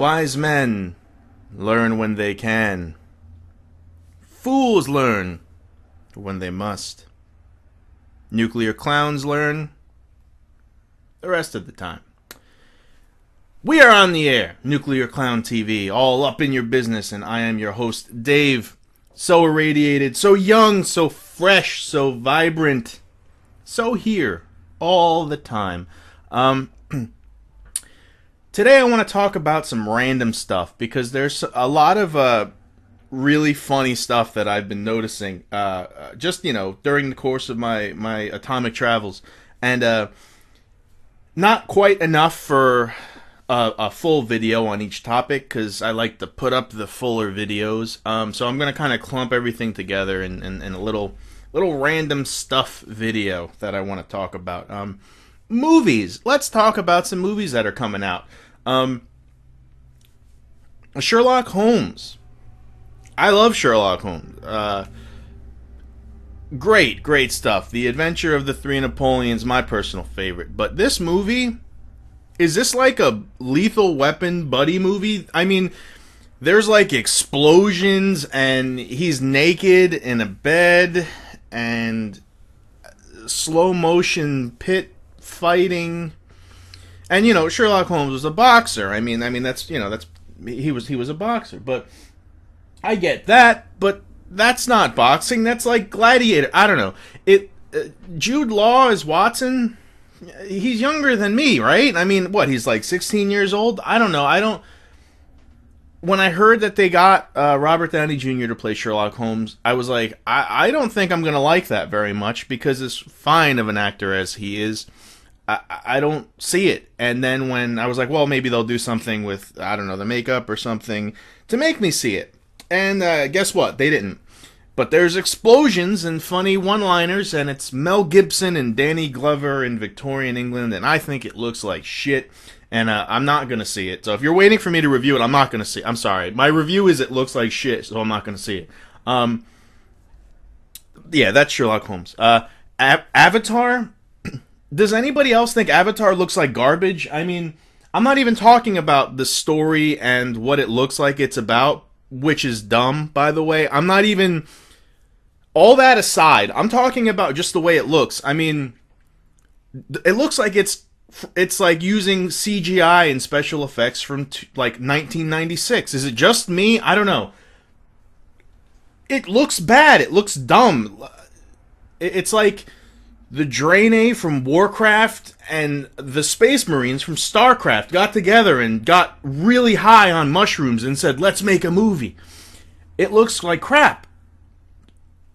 Wise men learn when they can. Fools learn when they must. Nuclear clowns learn the rest of the time. We are on the air, Nuclear Clown TV, all up in your business, and I am your host, Dave. So irradiated, so young, so fresh, so vibrant, so here, all the time. Today I want to talk about some random stuff, because there's a lot of really funny stuff that I've been noticing, just, during the course of my atomic travels, and not quite enough for a full video on each topic, because I like to put up the fuller videos, so I'm going to kind of clump everything together in a little random stuff video that I want to talk about. Movies. Let's talk about some movies that are coming out. Sherlock Holmes. I love Sherlock Holmes. Great stuff. The Adventure of the Three Napoleons, my personal favorite. But this movie, is this like a Lethal Weapon buddy movie? I mean, there's like explosions, and he's naked in a bed, and slow motion pit fighting. And Sherlock Holmes was a boxer. I mean that's he was a boxer. But I get that, but that's not boxing. That's like Gladiator. I don't know. Jude Law is Watson. He's younger than me, right? I mean, what? He's like 16 years old. I don't know. When I heard that they got Robert Downey Jr. to play Sherlock Holmes, I was like, I don't think I'm gonna like that very much, because as fine of an actor as he is, I don't see it. And then when I was like, well, maybe they'll do something with, I don't know, the makeup or something to make me see it. And guess what? They didn't. But there's explosions and funny one-liners, and it's Mel Gibson and Danny Glover in Victorian England, and I think it looks like shit, and I'm not going to see it. So if you're waiting for me to review it, I'm not going to see it. I'm sorry. My review is it looks like shit, so I'm not going to see it. Yeah, that's Sherlock Holmes. Avatar? Does anybody else think Avatar looks like garbage? I mean, I'm not even talking about the story and what it looks like it's about, which is dumb, by the way. I'm not even... All that aside, I'm talking about just the way it looks. I mean, it looks like it's like using CGI and special effects from like 1996. Is it just me? I don't know. It looks bad. It looks dumb. It's like the Draenei from Warcraft and the Space Marines from StarCraft got together and got really high on mushrooms and said, let's make a movie. It looks like crap.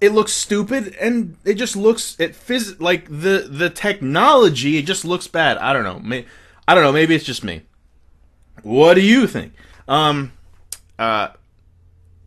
It looks stupid, and it just looks, like the technology, it just looks bad. I don't know. Maybe it's just me. What do you think?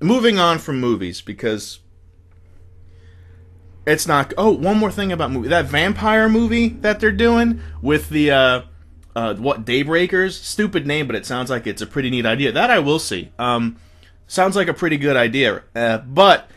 Moving on from movies, because it's not... Oh, one more thing about movie. That vampire movie that they're doing with the, Daybreakers? Stupid name, but it sounds like it's a pretty neat idea. That I will see. Sounds like a pretty good idea. But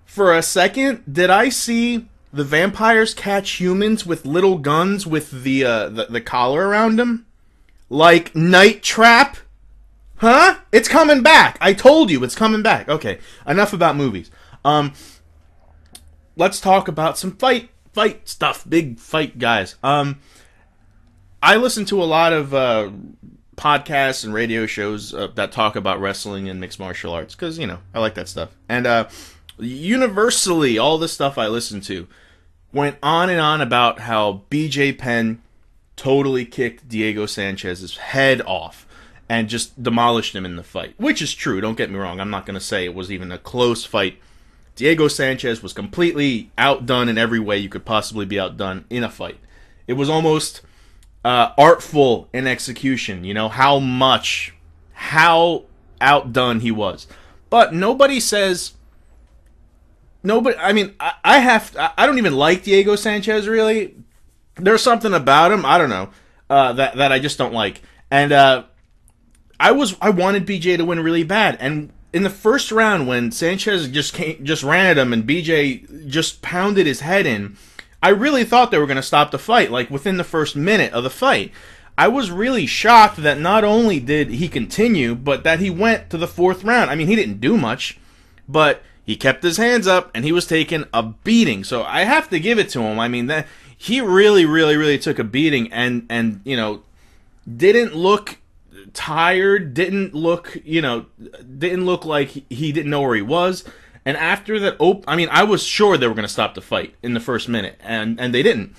for a second, did I see the vampires catch humans with little guns with the collar around them? Like Night Trap? Huh? It's coming back. I told you, it's coming back. Okay, enough about movies. Let's talk about some fight stuff. Big fight guys. I listen to a lot of podcasts and radio shows that talk about wrestling and mixed martial arts, because, I like that stuff. And universally, all the stuff I listen to went on and on about how BJ Penn totally kicked Diego Sanchez's head off and just demolished him in the fight. Which is true, don't get me wrong. I'm not going to say it was even a close fight. Diego Sanchez was completely outdone in every way you could possibly be outdone in a fight. It was almost artful in execution, how outdone he was. But nobody says... I mean, I don't even like Diego Sanchez, really. There's something about him, I don't know, that I just don't like. And I wanted BJ to win really bad. And in the first round, when Sanchez just ran at him and BJ just pounded his head in, I really thought they were going to stop the fight, like within the first minute of the fight. I was really shocked that not only did he continue, but that he went to the 4th round. I mean, he didn't do much, but he kept his hands up and he was taking a beating. So I have to give it to him. I mean, that he really, really, really took a beating, and you know, didn't look tired, didn't look like he didn't know where he was. And after that, I mean, I was sure they were going to stop the fight in the first minute, and they didn't.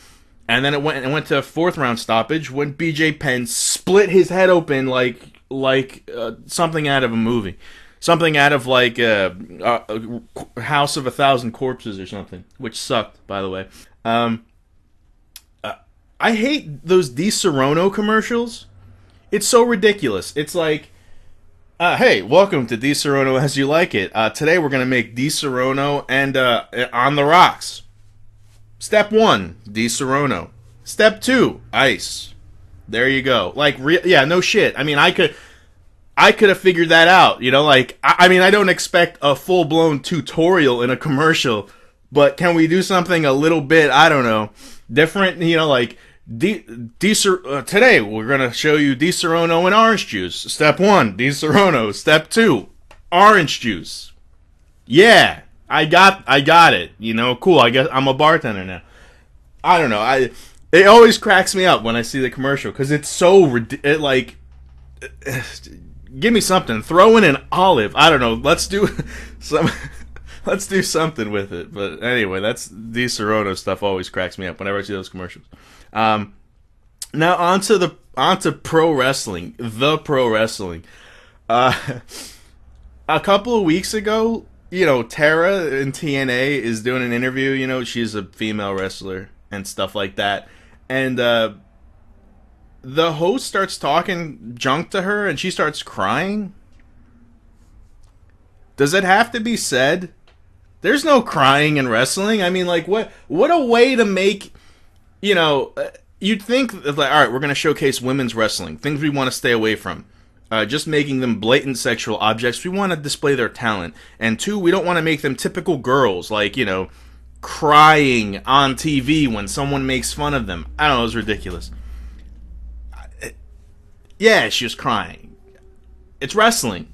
And then it went to a 4th round stoppage when BJ Penn split his head open like something out of a movie, something out of like a House of a Thousand Corpses or something, which sucked, by the way. I hate those Di Serono commercials. It's so ridiculous. It's like, hey, welcome to Di Serono As You Like It. Today we're going to make Di Serono and on the rocks. Step 1, Di Serono. Step 2, ice. There you go. Like, yeah, no shit. I mean, I could have figured that out. You know, like, I mean, I don't expect a full-blown tutorial in a commercial, but can we do something a little bit, I don't know, different? You know, like, today we're going to show you Di Serono and orange juice. Step 1, Di Serono. Step 2, orange juice. Yeah, I got it. You know, cool. I guess I'm a bartender now. I don't know. It always cracks me up when I see the commercial because it's so like, give me something. Throw in an olive. I don't know. Let's do some. Let's do something with it. But anyway, that's Di Serono stuff. Always cracks me up whenever I see those commercials. Now onto pro wrestling. The pro wrestling. A couple of weeks ago, you know, Tara in TNA is doing an interview. You know, she's a female wrestler and stuff like that. And the host starts talking junk to her, and she starts crying. Does it have to be said? There's no crying in wrestling. I mean, like, what a way to make, you know, you'd think, like, all right, we're going to showcase women's wrestling, things we want to stay away from. Just making them blatant sexual objects. We want to display their talent. And 2, we don't want to make them typical girls, like, you know, crying on TV when someone makes fun of them. I don't know, it was ridiculous. Yeah, she was crying. It's wrestling.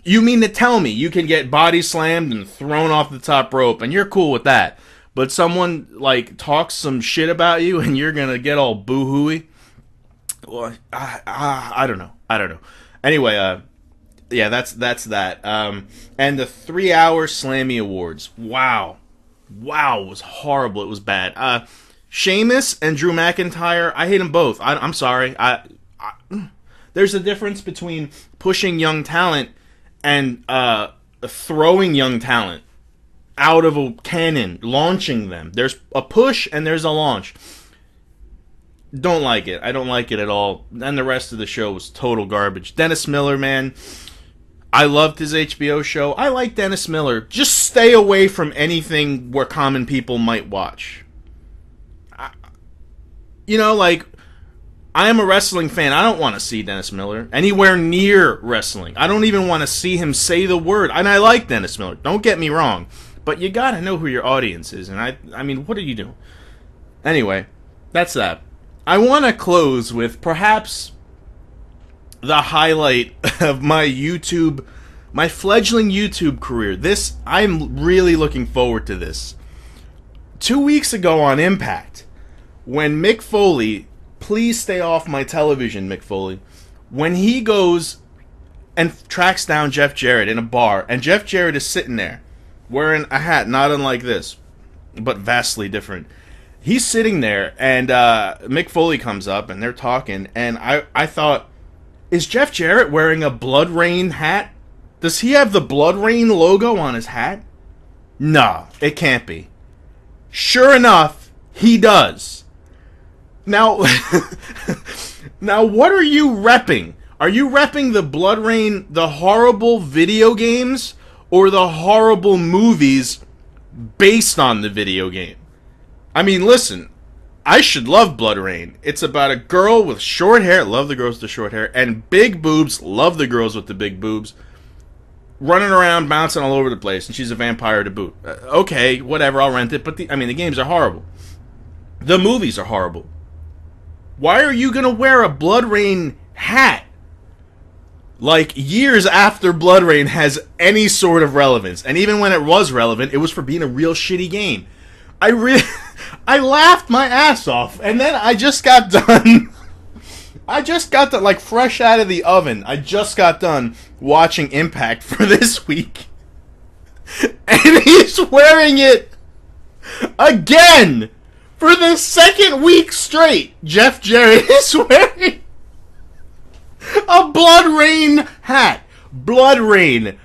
You mean to tell me you can get body slammed and thrown off the top rope and you're cool with that, but someone, like, talks some shit about you and you're gonna get all boo-hooey? Well, I don't know. Anyway, yeah, that's that. And the 3-hour Slammy Awards. Wow, it was horrible. It was bad. Sheamus and Drew McIntyre, I hate them both. I'm sorry. There's a difference between pushing young talent and throwing young talent out of a cannon, launching them. There's a push and there's a launch. Don't like it. I don't like it at all. And the rest of the show was total garbage. Dennis Miller, man. I loved his HBO show. I like Dennis Miller. Just stay away from anything where common people might watch. You know, like, I am a wrestling fan. I don't want to see Dennis Miller anywhere near wrestling. I don't even want to see him say the word. And I like Dennis Miller. Don't get me wrong. But you got to know who your audience is. And I mean, what are you doing? Anyway, that's that. I want to close with perhaps the highlight of my fledgling YouTube career. I'm really looking forward to this. 2 weeks ago on Impact, when Mick Foley, please stay off my television, Mick Foley, when he goes and tracks down Jeff Jarrett in a bar, and Jeff Jarrett is sitting there wearing a hat not unlike this, but vastly different. He's sitting there, and Mick Foley comes up, and they're talking, and I thought, is Jeff Jarrett wearing a Blood Rain hat? Does he have the Blood Rain logo on his hat? No, it can't be. Sure enough, he does. Now, now what are you repping? Are you repping the Blood Rain, the horrible video games, or the horrible movies based on the video game? I mean, listen, I should love Blood Rain. It's about a girl with short hair, love the girls with the short hair, and big boobs, love the girls with the big boobs, running around, bouncing all over the place, and she's a vampire to boot. Okay, whatever, I'll rent it, but the games are horrible. The movies are horrible. Why are you gonna wear a Blood Rain hat? Like, years after Blood Rain has any sort of relevance. And even when it was relevant, it was for being a real shitty game. I laughed my ass off. And then I just got done. Like, fresh out of the oven. I just got done watching Impact for this week. And he's wearing it again! For the second week straight, Jeff Jarrett is wearing a Blood Rain hat. Blood Rain.